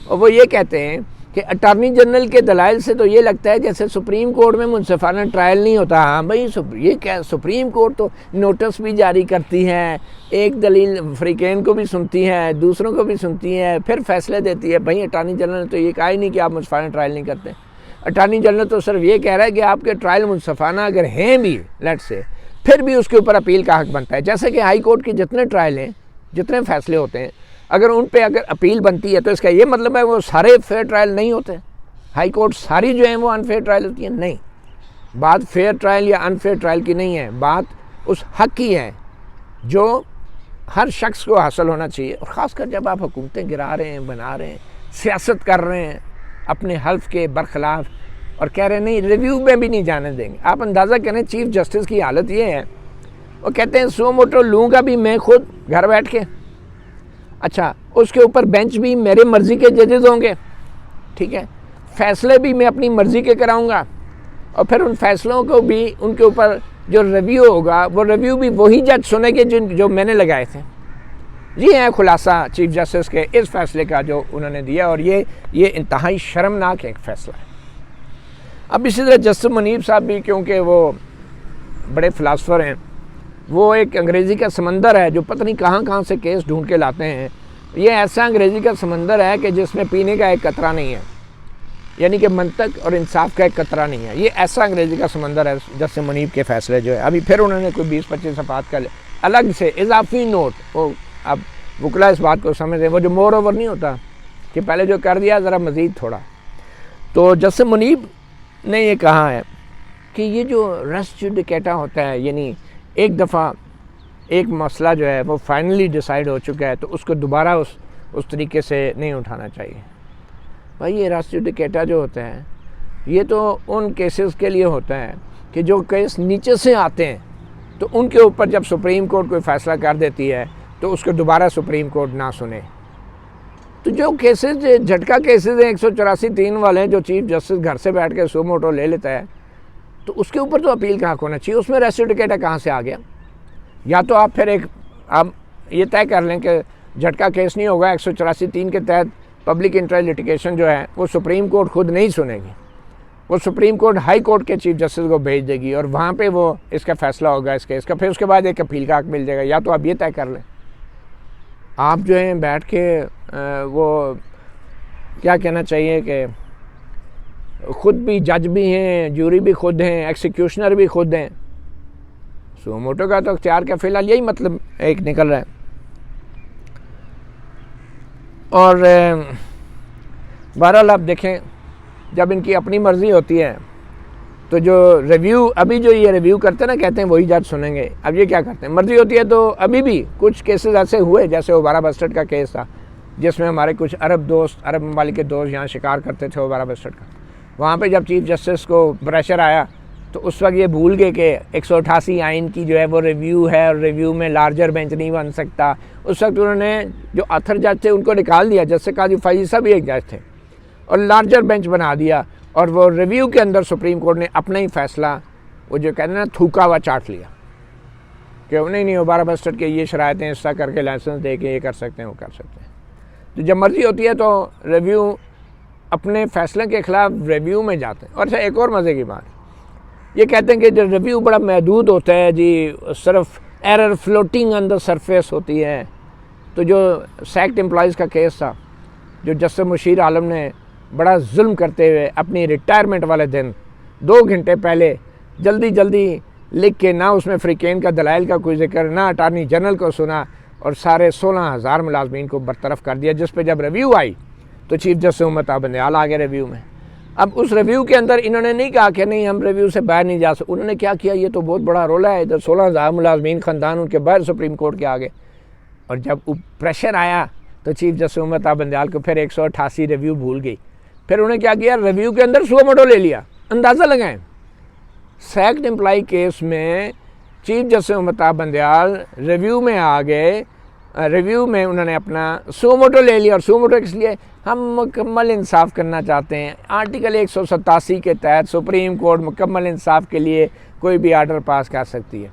और वो ये कहते हैं कि अटॉर्नी जनरल के दलाइल से तो ये लगता है जैसे सुप्रीम कोर्ट में मुनसफ़ाना ट्रायल नहीं होता। हाँ भाई, ये क्या, सुप्रीम कोर्ट तो नोटिस भी जारी करती है, एक दलील फ़रीक़ैन को भी सुनती है, दूसरों को भी सुनती है, फिर फैसले देती है। भाई अटॉर्नी जनरल ने तो ये कहा ही नहीं कि आप मुनसफ़ाना ट्रायल नहीं करते। अटॉर्नी जनरल तो सिर्फ ये कह रहा है कि आपके ट्रायल मुनसफ़ाना अगर हैं भी, लेट से, फिर भी उसके ऊपर अपील का हक बनता है। जैसे कि हाई कोर्ट के जितने ट्रायल हैं, जितने फ़ैसले होते हैं, अगर उन पे अगर अपील बनती है तो इसका ये मतलब है वो सारे फेयर ट्रायल नहीं होते। हाई कोर्ट सारी जो है वो अनफेयर ट्रायल होती है, नहीं। बात फेयर ट्रायल या अनफेयर ट्रायल की नहीं है, बात उस हक की है जो हर शख्स को हासिल होना चाहिए। और ख़ासकर जब आप हुकूमतें गिरा रहे हैं, बना रहे हैं, सियासत कर रहे हैं अपने हल्फ के बरखिलाफ़, और कह रहे हैं नहीं रिव्यू में भी नहीं जाने देंगे। आप अंदाज़ा करें चीफ जस्टिस की हालत ये है, वो कहते हैं सो मोटो लूँगा भी मैं खुद घर बैठ के, अच्छा उसके ऊपर बेंच भी मेरे मर्ज़ी के जजेस होंगे, ठीक है, फ़ैसले भी मैं अपनी मर्ज़ी के कराऊंगा, और फिर उन फैसलों को भी उनके ऊपर जो रिव्यू होगा वो रिव्यू भी वही जज सुनेंगे जो मैंने लगाए थे। ये है खुलासा चीफ जस्टिस के इस फैसले का जो उन्होंने दिया, और ये इंतहाई शर्मनाक एक फ़ैसला है। अब इसी तरह जस्टिस मुनीब साहब भी, क्योंकि वो बड़े फ़िलासफ़र हैं, वो एक अंग्रेज़ी का समंदर है जो पता नहीं कहाँ से केस ढूंढ के लाते हैं। ये ऐसा अंग्रेज़ी का समंदर है कि जिसमें पीने का एक कतरा नहीं है, यानी कि मंतक और इंसाफ का एक कतरा नहीं है। ये ऐसा अंग्रेज़ी का समंदर है जस्टिस मुनीब के फ़ैसले जो है। अभी फिर उन्होंने कोई 20-25 सफ़ात का अलग से इजाफी नोट, वो अब वकला इस बात को समझ रहे, वो जो मोर ओवर नहीं होता कि पहले जो कर दिया ज़रा मज़ीद थोड़ा। तो जस्टिस मुनीब ने ये कहा है कि ये जो रेस जुडिकेटा होता है, यानी एक दफ़ा एक मसला जो है वो फाइनली डिसाइड हो चुका है तो उसको दोबारा उस तरीके से नहीं उठाना चाहिए। भाई ये रेस जुडिकेटा जो होता है ये तो उन केसेस के लिए होता है कि जो केस नीचे से आते हैं तो उनके ऊपर जब सुप्रीम कोर्ट कोई फ़ैसला कर देती है तो उसको दोबारा सुप्रीम कोर्ट ना सुने। तो जो केसेस झटका केसेस हैं 184(3) वाले, जो चीफ जस्टिस घर से बैठ के सो मोटो ले लेता है, तो उसके ऊपर तो अपील का हक होना चाहिए। उसमें रेस जुडिकेटा कहाँ से आ गया? या तो आप फिर आप ये तय कर लें कि झटका केस नहीं होगा, 184(3) के तहत पब्लिक इंटरेस्ट लिटिगेशन जो है वो सुप्रीम कोर्ट खुद नहीं सुनेगी, वो सुप्रीम कोर्ट हाई कोर्ट के चीफ जस्टिस को भेज देगी और वहाँ पे वो इसका फ़ैसला होगा इस केस का, फिर उसके बाद एक अपील का हक मिल जाएगा। या तो आप ये तय कर लें, आप जो है बैठ के वो क्या कहना चाहिए कि ख़ुद भी जज भी हैं, जूरी भी खुद हैं, एक्सिक्यूशनर भी खुद हैं। सो मोटो का तो अख्तियार का फ़िलहाल यही मतलब एक निकल रहा है। और बहरहाल आप देखें, जब इनकी अपनी मर्ज़ी होती है तो जो रिव्यू अभी जो ये रिव्यू करते हैं ना, कहते हैं वही जज सुनेंगे। अब ये क्या करते हैं, मर्ज़ी होती है तो अभी भी कुछ केसेस ऐसे हुए, जैसे ओबारा बस्टर्ड का केस था जिसमें हमारे कुछ अरब ममालिक के दोस्त यहाँ शिकार करते थे ओबारा बस्टर्ड का। वहाँ पे जब चीफ जस्टिस को प्रेशर आया तो उस वक्त ये भूल गए कि 188 आइन की जो है वो रिव्यू है और रिव्यू में लार्जर बेंच नहीं बन सकता। उस वक्त उन्होंने जो ऑथर जज थे उनको निकाल दिया, जैसे काजी फैज़ी साहब भी एक जज थे, और लार्जर बेंच बना दिया, और वो रिव्यू के अंदर सुप्रीम कोर्ट ने अपना ही फ़ैसला, वो जो कहते हैं ना, थूका हुआ चाट लिया कि नहीं ओबारा बस्टर्ड के ये शरायतें इस तरह करके लाइसेंस दे के ये कर सकते हैं वो कर सकते हैं। तो जब मर्ज़ी होती है तो रिव्यू अपने फ़ैसले के ख़िलाफ़ रिव्यू में जाते हैं। और अच्छा एक और मज़े की बात, ये कहते हैं कि जो रिव्यू बड़ा महदूद होता है जी, सिर्फ error floating on the surface होती है। तो जो सैक्ट एम्प्लॉइज़ का केस था, जो जस्टिस मुशीर आलम ने बड़ा जुल्म करते हुए अपनी रिटायरमेंट वाले दिन 2 घंटे पहले जल्दी जल्दी लिख के ना उसमें फ्रीकेन का दलाइल का कोई जिक्र, ना अटारनी जनरल को सुना और सारे 16,000 मुलाजमीन को बरतरफ कर दिया। जिस पे जब रिव्यू आई तो चीफ जस्टिस उमर ता बंदयाल आ गए रिव्यू में। अब उस रिव्यू के अंदर इन्होंने नहीं कहा कि नहीं हम रिव्यू से बाहर नहीं जा सकते। उन्होंने क्या किया, ये तो बहुत बड़ा रोला है, इधर 16,000 मुलाजमीन ख़ानदान उनके बाहर सुप्रीम कोर्ट के आगे। और जब प्रेशर आया तो चीफ जस्टिस उमर ता बंदयाल को फिर 188 रिव्यू भूल गई। फिर उन्होंने क्या किया, रिव्यू के अंदर सुओ मोटो ले लिया। अंदाज़ा लगाएं, सैक्ड एम्प्लॉई केस में चीफ जस्टिस उमर ता बंदयाल रिव्यू में आ गए। रिव्यू में उन्होंने अपना सुओ मोटो ले लिया। और सुओ मोटो इसलिए हम मुकम्मल इंसाफ करना चाहते हैं। आर्टिकल 187 के तहत सुप्रीम कोर्ट मुकम्मल इंसाफ के लिए कोई भी आर्डर पास कर सकती है।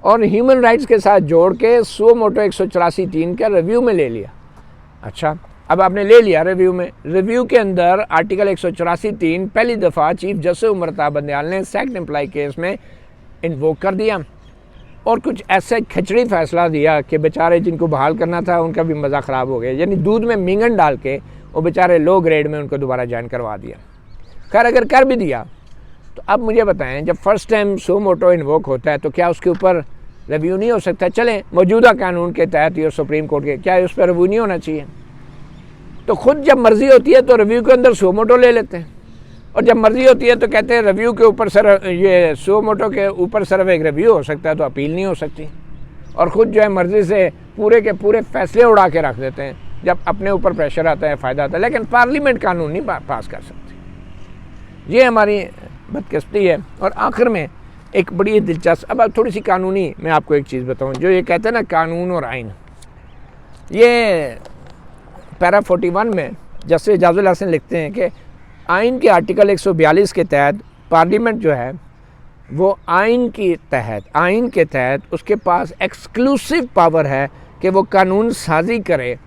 और ह्यूमन राइट्स के साथ जोड़ के सुओ मोटो 184(3) का रिव्यू में ले लिया। अच्छा, अब आपने ले लिया रिव्यू में। रिव्यू के अंदर आर्टिकल 184(3) पहली दफ़ा चीफ जस्टिस उमर ता बंदयाल ने सैक्ड एम्प्लॉई केस में इन्वोक कर दिया और कुछ ऐसे खिचड़ी फैसला दिया कि बेचारे जिनको बहाल करना था उनका भी मज़ा ख़राब हो गया। यानी दूध में मींगन डाल के वो बेचारे लो ग्रेड में उनको दोबारा ज्वाइन करवा दिया। खैर अगर कर भी दिया तो अब मुझे बताएं, जब first time suo motu invoke होता है तो क्या उसके ऊपर रिव्यू नहीं हो सकता? चलें मौजूदा कानून के तहत और सुप्रीम कोर्ट के, क्या उस पर रिव्यू नहीं होना चाहिए? तो खुद जब मर्ज़ी होती है तो रिव्यू के अंदर सुओ मोटो ले लेते हैं, और जब मर्ज़ी होती है तो कहते हैं रिव्यू के ऊपर सर ये सुओ मोटो के ऊपर सिर्फ एक रिव्यू हो सकता है, तो अपील नहीं हो सकती। और ख़ुद जो है मर्ज़ी से पूरे के पूरे फैसले उड़ा के रख देते हैं जब अपने ऊपर प्रेशर आता है, फ़ायदा आता है। लेकिन पार्लियामेंट कानून नहीं पास कर सकती। ये हमारी बदकिस्मती है। और आखिर में एक बड़ी दिलचस्प, अब थोड़ी सी कानूनी मैं आपको एक चीज़ बताऊँ, जो ये कहते हैं ना कानून और आइन, ये पैरा 41 में जस्टिस एजाजुल हसन लिखते हैं कि आइन के आर्टिकल 142 के तहत पार्लियामेंट जो है वो आइन के तहत उसके पास एक्सक्लूसिव पावर है कि वो कानून साजी करे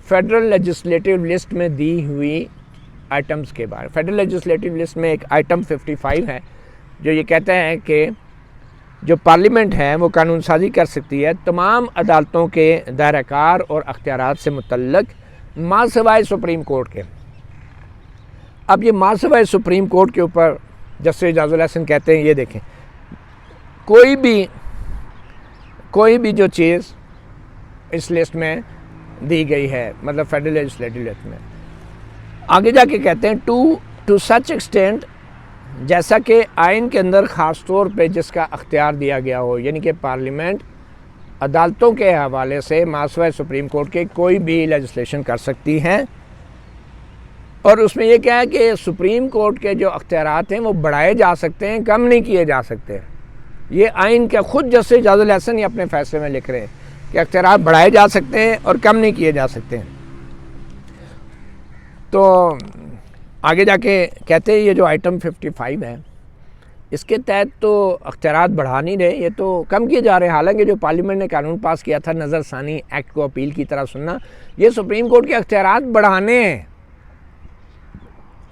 फेडरल लेजिस्लेटिव लिस्ट में दी हुई आइटम्स के बारे। फेडरल लेजिस्लेटिव लिस्ट में एक आइटम 55 है जो ये कहता है कि जो पार्लियामेंट है वो कानून साजी कर सकती है तमाम अदालतों के दायरा-कार और अख्तियारात से मुतल्लक मासिवाए सुप्रीम कोर्ट के। अब ये मासिवाए सुप्रीम कोर्ट के ऊपर जस्टिस एजाजुल हसन कहते हैं, ये देखें, कोई भी जो चीज़ इस लिस्ट में दी गई है, मतलब फेडरल लेजिस्लेटिव लिस्ट में, आगे जाके कहते हैं टू सच एक्सटेंट, जैसा कि आइन के अंदर ख़ास तौर पे जिसका अख्तियार दिया गया हो, यानी कि पार्लियामेंट अदालतों के हवाले से मासवाए सुप्रीम कोर्ट के कोई भी लेजिस्लेशन कर सकती है। और उसमें यह क्या है कि सुप्रीम कोर्ट के जो अख्तियारात हैं वो बढ़ाए जा सकते हैं, कम नहीं किए जा सकते। ये आइन का खुद जस्टिस एजाजुल हसन ही अपने फैसले में लिख रहे हैं कि अख्तियारात बढ़ाए जा सकते हैं और कम नहीं किए जा सकते हैं। तो आगे जाके कहते हैं ये जो आइटम 55 है इसके तहत तो अख्तियारात बढ़ा नहीं रहे, ये तो कम किए जा रहे हैं। हालांकि जो पार्लियामेंट ने कानून पास किया था नज़रसानी एक्ट को अपील की तरह सुनना, ये सुप्रीम कोर्ट के अख्तियारात बढ़ाने हैं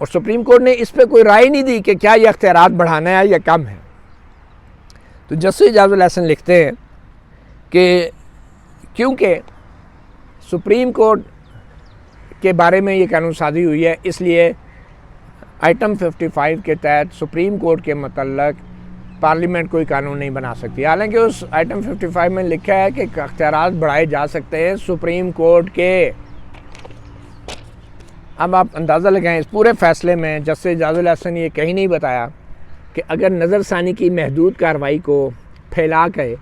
और सुप्रीम कोर्ट ने इस पर कोई राय नहीं दी कि क्या ये अख्तियारात बढ़ाना है या कम है। तो जस्टिस एजाजुल हसन लिखते हैं कि क्योंकि सुप्रीम कोर्ट के बारे में ये कानून साजी हुई है, इसलिए आइटम 55 के तहत सुप्रीम कोर्ट के मतलब पार्लियामेंट कोई कानून नहीं बना सकती। हालांकि उस आइटम 55 में लिखा है कि अख्तियारात बढ़ाए जा सकते हैं सुप्रीम कोर्ट के। अब आप अंदाज़ा लगाएं, इस पूरे फैसले में जस्टिस एजाजुल हसन ने ये कहीं नहीं बताया कि अगर नज़रसानी की महदूद कार्रवाई को फैला के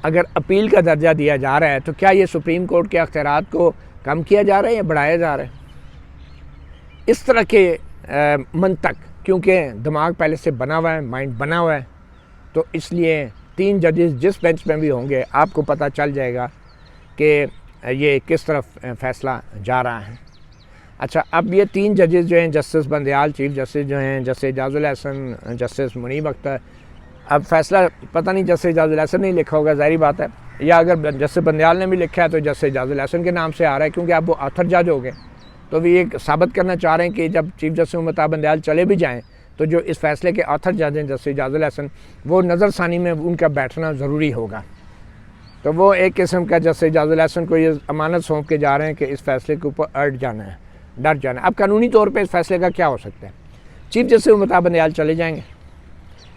अगर अपील का दर्जा दिया जा रहा है तो क्या ये सुप्रीम कोर्ट के अख्तियारात को कम किया जा रहा है या बढ़ाया जा रहा है। इस तरह के मंतक, क्योंकि दिमाग पहले से बना हुआ है, माइंड बना हुआ है, तो इसलिए 3 जजेस जिस बेंच में भी होंगे आपको पता चल जाएगा कि ये किस तरफ फैसला जा रहा है। अच्छा, अब ये 3 जजेस जो हैं, जस्टिस बंदयाल चीफ जस्टिस जो हैं, जस्टिस एजाजुल हसन, जस्टिस मुनीब अख्तर, अब फैसला पता नहीं जस्टिस एजाजुल हसन नहीं लिखा होगा, ज़ाहिर बात है, या अगर जस्टिस बंदयाल ने भी लिखा है तो जस्टिस एजाजुल हसन के नाम से आ रहा है, क्योंकि आप वो ऑथर जज हो गए। तो भी ये साबित करना चाह रहे हैं कि जब चीफ जस्टिस उमर ता बंदयाल चले भी जाएँ तो जो इस फैसले के ऑथर जज हैं जस्टिस एजाजुल हसन, वो नज़रसानी में उनका बैठना ज़रूरी होगा। तो वो एक किस्म का जस्टिस एजाजुल एहसन को ये अमानत सौंप के जा रहे हैं कि इस फैसले के ऊपर अड़ जाना है, डर जाना है। अब कानूनी तौर पे इस फैसले का क्या हो सकता है? चीफ जस्टिस उमता बंदयाल चले जाएंगे।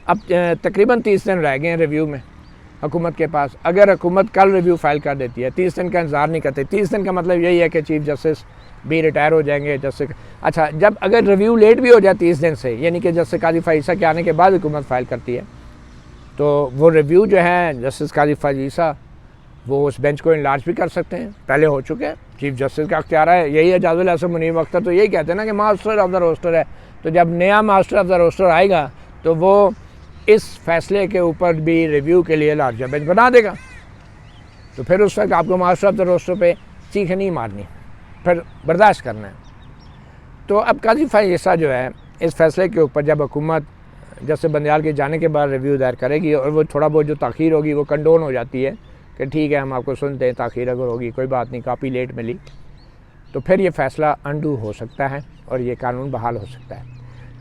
अब तकरीबन 30 दिन रह गए हैं रिव्यू में हुकूमत के पास। अगर हुकूमत कल रिव्यू फाइल कर देती है, 30 दिन का इंतजार नहीं करते। 30 दिन का मतलब यही है कि चीफ जस्टिस भी रिटायर हो जाएंगे। जस्टिस अच्छा, जब अगर रिव्यू लेट भी हो जाए 30 दिन से, यानी कि जस्टिस काजी फाइसा के आने के बाद हुकूमत फाइल करती है, तो वो रिव्यू जो है जस्टिस काजी फाइसा वो उस बेंच को इनलार्ज भी कर सकते हैं। पहले हो चुके हैं, चीफ जस्टिस का अख्तियार है। यही एजाजुल एहसन मुनीब अख्तर तो यही कहते हैं ना कि मास्टर ऑफ द रोस्टर है। तो जब नया मास्टर ऑफ द रोस्टर आएगा तो वो इस फैसले के ऊपर भी रिव्यू के लिए लार्जर बेंच बना देगा। तो फिर उस वक्त आपको मास्टर ऑफ द रोस्टर पे चीख नहीं मारनी, फिर बर्दाश्त करना है। तो अब काजी फाइसा जो है इस फैसले के ऊपर जब हुकूमत जस्टिस बंदयाल के जाने के बाद रिव्यू दायर करेगी और वो थोड़ा बहुत जो ताख़ीर होगी वो कंडोन हो जाती है कि ठीक है हम आपको सुनते हैं, ताख़ीर अगर होगी कोई बात नहीं, काफ़ी लेट मिली, तो फिर ये फ़ैसला अंडू हो सकता है और ये कानून बहाल हो सकता है।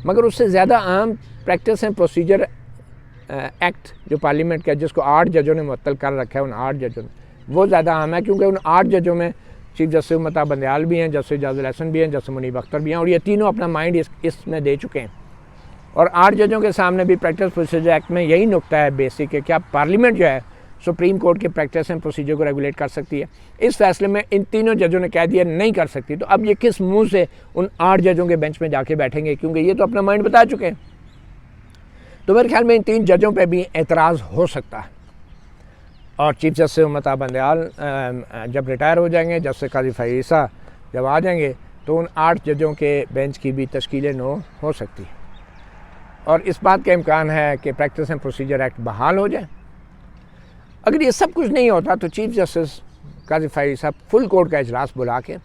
मगर उससे ज़्यादा अहम प्रैक्टिस एंड प्रोसीजर एक्ट जो पार्लियामेंट का, जिसको 8 जजों ने मुअत्तल कर रखा है, उन 8 जजों ने, वो ज़्यादा अहम है। क्योंकि उन 8 जजों में चीफ जस्टिस उमता बंदयाल भी हैं, जस्टिस एजाजुल एहसन भी हैं, जस्टिस मुनीब अख्तर भी हैं, और ये तीनों अपना माइंड इसमें दे चुके हैं। और 8 जजों के सामने भी प्रैक्टिस प्रोसीजर एक्ट में यही नुक्ता है बेसिक कि क्या पार्लियामेंट जो है सुप्रीम कोर्ट के प्रैक्टिस एंड प्रोसीजर को रेगुलेट कर सकती है। इस फैसले में इन तीनों जजों ने कह दिया नहीं कर सकती। तो अब ये किस मुंह से उन 8 जजों के बेंच में जाके बैठेंगे, क्योंकि ये तो अपना माइंड बता चुके हैं। तो मेरे ख्याल में इन 3 जजों पे भी एतराज़ हो सकता है। और चीफ जस्टिस उमता बंदयाल जब रिटायर हो जाएंगे, जस्टिस काजी फाइसा जब आ जाएंगे, तो उन 8 जजों के बेंच की भी तश्कील नो हो सकती है। और इस बात का इम्कान है कि प्रैक्टिस एंड प्रोसीजर एक्ट बहाल हो जाए। अगर ये सब कुछ नहीं होता तो चीफ जस्टिस काजी फाइसा फुल कोर्ट का इजलास बुला के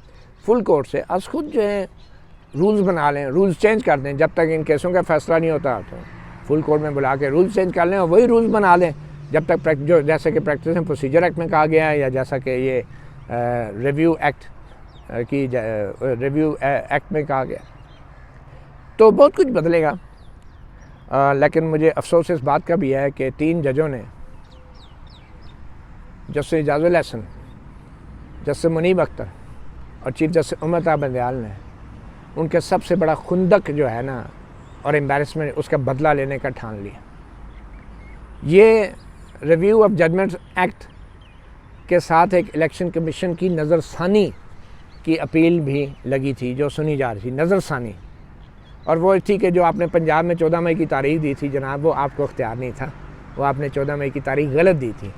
फुल कोर्ट से आज खुद जो है रूल्स बना लें, रूल्स चेंज कर दें। जब तक इन केसों का फैसला नहीं होता तो फुल कोर्ट में बुला के रूल्स चेंज कर लें और वही रूल्स बना लें जब तक जो जैसे कि प्रैक्टिस एंड प्रोसीजर एक्ट में कहा गया है, या जैसा कि ये रिव्यू एक्ट रिव्यू एक्ट में कहा गया, तो बहुत कुछ बदलेगा। लेकिन मुझे अफसोस इस बात का भी है कि 3 जजों ने, जस्टिस एजाजुल एहसन, जस्टिस मुनीब अख्तर और चीफ जस्टिस उमता बंदयाल ने उनके सबसे बड़ा खुंदक जो है ना और एम्बैरेसमेंट, उसका बदला लेने का ठान लिया। ये रिव्यू ऑफ जजमेंट्स एक्ट के साथ एक इलेक्शन कमीशन की नज़रसानी की अपील भी लगी थी जो सुनी जा रही थी, नज़रसानी। और वो थी कि जो आपने पंजाब में 14 मई की तारीख दी थी जनाब, वो आपको अख्तियार नहीं था, वो आपने 14 मई की तारीख गलत दी थी।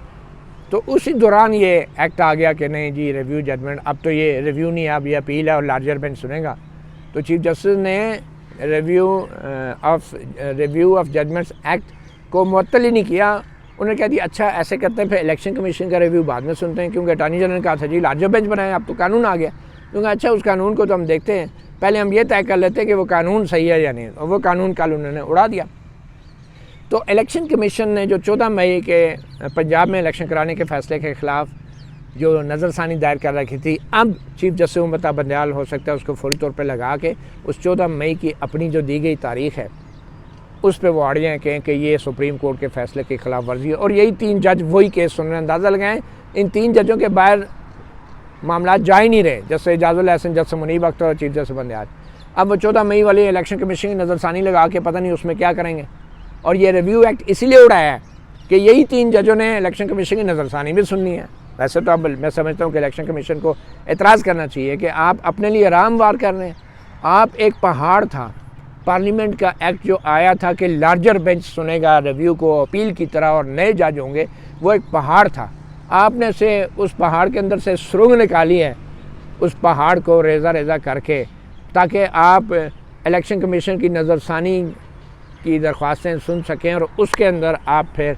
तो उसी दौरान ये एक्ट आ गया कि नहीं जी रिव्यू जजमेंट, अब तो ये रिव्यू नहीं, अब ये अपील है और लार्जर बेंच सुनेगा। तो चीफ जस्टिस ने रिव्यू ऑफ जजमेंट्स एक्ट को मुअत्तल ही नहीं किया। उन्होंने कह दिया अच्छा ऐसे करते हैं, फिर इलेक्शन कमीशन का रिव्यू बाद में सुनते हैं, क्योंकि अटॉर्नी जनरल ने कहा था जी लार्जर बेंच बनाए, अब तो कानून आ गया। क्योंकि अच्छा उस कानून को तो हम देखते हैं, पहले हम ये तय कर लेते हैं कि वो कानून सही है या नहीं, और वो कानून कल उन्होंने उड़ा दिया। तो इलेक्शन कमीशन ने जो 14 मई के पंजाब में इलेक्शन कराने के फ़ैसले के ख़िलाफ़ जो नज़रसानी दायर कर रखी थी, अब चीफ जस्टिस उमता बंदयाल हो सकता है उसको फौरी तौर पर लगा के उस 14 मई की अपनी जो दी गई तारीख़ है उस पर वो आड़ियाँ कहें कि ये सुप्रीम कोर्ट के फ़ैसले की खिलाफ वर्जी है। और यही 3 जज वही केस सुन रहे हैं। अंदाज़ा लगाएं इन 3 जजों के बाहर मामला जा ही नहीं रहे, जैसे एजाजुल एहसन, जस्टिस मुनीब अख्तर और चीफ जस्टिस बंदयाल। अब वो 14 मई वाली इलेक्शन कमीशन की नज़रसानी लगा के पता नहीं उसमें क्या करेंगे। और ये रिव्यू एक्ट इसीलिए उड़ाया है कि यही 3 जजों ने इलेक्शन कमीशन की नज़रसानी भी सुननी है। वैसे तो अब मैं समझता हूँ कि इलेक्शन कमीशन को एतराज़ करना चाहिए कि आप अपने लिए आराम वार कर रहे हैं। आप एक पहाड़ था, पार्लियामेंट का एक्ट जो आया था कि लार्जर बेंच सुनेगा रिव्यू को अपील की तरह और नए जज होंगे, वो एक पहाड़ था। आपने से उस पहाड़ के अंदर से सुरंग निकाली है, उस पहाड़ को रेज़ा रेज़ा करके, ताकि आप इलेक्शन कमीशन की नज़रसानी की दरख्वास्तें सुन सकें और उसके अंदर आप फिर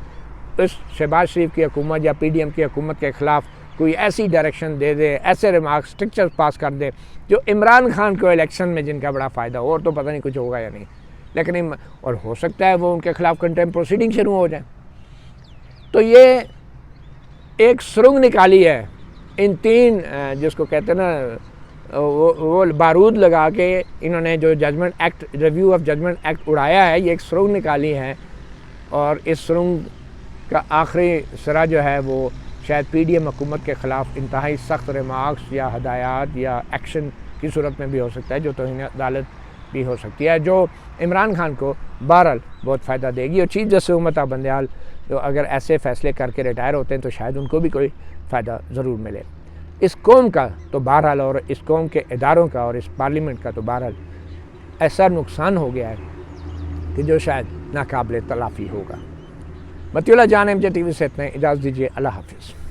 इस शहबाज शरीफ की हुकूमत या PDM की हुकूमत के ख़िलाफ़ कोई ऐसी डायरेक्शन दे दे, ऐसे रिमार्क्स स्ट्रिक्चर पास कर दे जो इमरान खान को इलेक्शन में जिनका बड़ा फ़ायदा हो। और तो पता नहीं कुछ होगा या नहीं, लेकिन और हो सकता है वो उनके ख़िलाफ़ कंटेम्प्ट प्रोसीडिंग शुरू हो जाए। तो ये एक सुरंग निकाली है इन 3 जिसको कहते हैं ना वो बारूद लगा के इन्होंने जो judgement act, review of judgement act उड़ाया है, ये एक सुरंग निकाली है। और इस सुरंग का आखिरी सिरा जो है वो शायद PDM हुकूमत के ख़िलाफ़ इंतहाई सख्त रिमार्क्स या हदायत या एक्शन की सूरत में भी हो सकता है, जो तौहीन अदालत भी हो सकती है, जो इमरान खान को बहरहाल बहुत फ़ायदा देगी। और चीफ जस्टिस उम्मत बंदयाल तो अगर ऐसे फ़ैसले करके रिटायर होते हैं तो शायद उनको भी कोई फ़ायदा ज़रूर मिले। इस कौम का तो बहरहाल, और इस कौम के इदारों का और इस पार्लियामेंट का तो बहरहाल ऐसा नुकसान हो गया है कि जो शायद नाकाबिल तलाफ़ी होगा। मतीउल्लाह जान, MJ TV से इतना, इजाज़त दीजिए। अल्लाह हाफ़िज़।